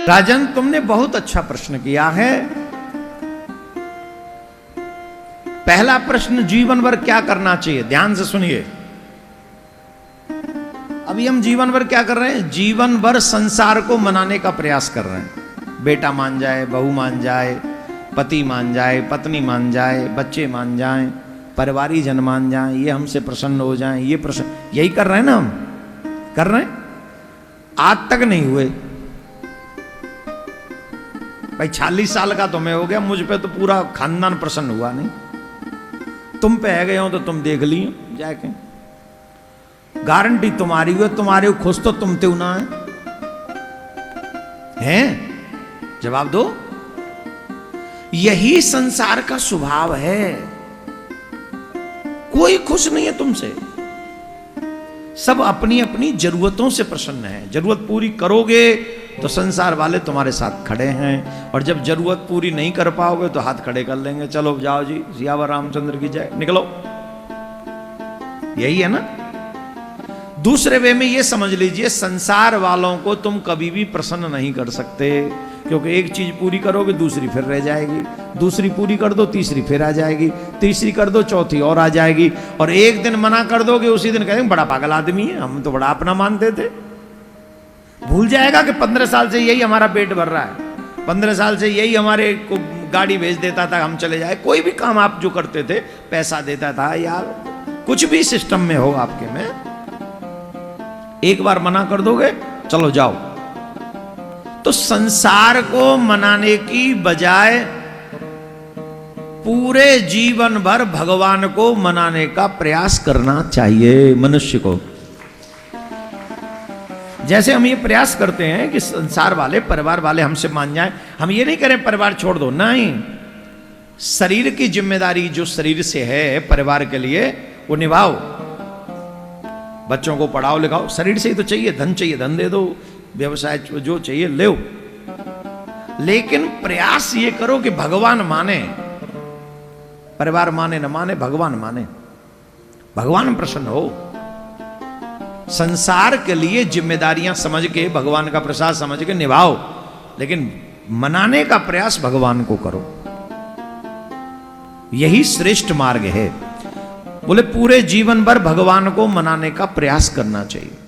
राजन, तुमने बहुत अच्छा प्रश्न किया है। पहला प्रश्न, जीवन भर क्या करना चाहिए? ध्यान से सुनिए। अभी हम जीवन भर क्या कर रहे हैं? जीवन भर संसार को मनाने का प्रयास कर रहे हैं। बेटा मान जाए, बहू मान जाए, पति मान जाए, पत्नी मान जाए, बच्चे मान जाएं, परिवारी जन मान जाएं, ये हमसे प्रसन्न हो जाएं, ये प्रसन्न, यही कर रहे हैं ना हम, कर रहे हैं। आज तक नहीं हुए भाई। 40 साल का तुम्हें हो गया, मुझ पे तो पूरा खानदान प्रसन्न हुआ नहीं। तुम पे है गए हो तो तुम देख लिए जाके, गारंटी तुम्हारी हुई, तुम्हारे खुश तो तुम ते ना हैं? जवाब दो। यही संसार का स्वभाव है। कोई खुश नहीं है तुमसे, सब अपनी अपनी जरूरतों से प्रसन्न है। जरूरत पूरी करोगे तो संसार वाले तुम्हारे साथ खड़े हैं, और जब जरूरत पूरी नहीं कर पाओगे तो हाथ खड़े कर लेंगे, चलो जाओ जी, सियावर रामचंद्र की जय, निकलो। यही है ना। दूसरे वे में ये समझ लीजिए, संसार वालों को तुम कभी भी प्रसन्न नहीं कर सकते, क्योंकि एक चीज पूरी करोगे दूसरी फिर रह जाएगी, दूसरी पूरी कर दो तीसरी फिर आ जाएगी, तीसरी कर दो चौथी और आ जाएगी, और एक दिन मना कर दोगे उसी दिन कहेंगे बड़ा पागल आदमी है, हम तो बड़ा अपना मानते थे। भूल जाएगा कि 15 साल से यही हमारा पेट भर रहा है, 15 साल से यही हमारे को गाड़ी भेज देता था, हम चले जाए। कोई भी काम आप जो करते थे पैसा देता था, यार कुछ भी सिस्टम में हो आपके में, एक बार मना कर दोगे चलो जाओ। तो संसार को मनाने की बजाय पूरे जीवन भर भगवान को मनाने का प्रयास करना चाहिए मनुष्य को। जैसे हम ये प्रयास करते हैं कि संसार वाले, परिवार वाले हमसे मान जाएं, हम ये नहीं करें परिवार छोड़ दो, नहीं। शरीर की जिम्मेदारी जो शरीर से है परिवार के लिए वो निभाओ। बच्चों को पढ़ाओ लिखाओ, शरीर से ही तो चाहिए, धन चाहिए धन दे दो, व्यवसाय जो चाहिए ले। लेकिन प्रयास ये करो कि भगवान माने, परिवार माने न माने, भगवान माने, भगवान प्रसन्न हो। संसार के लिए जिम्मेदारियां समझ के, भगवान का प्रसाद समझ के निभाओ, लेकिन मनाने का प्रयास भगवान को करो। यही श्रेष्ठ मार्ग है। बोले पूरे जीवन भर भगवान को मनाने का प्रयास करना चाहिए।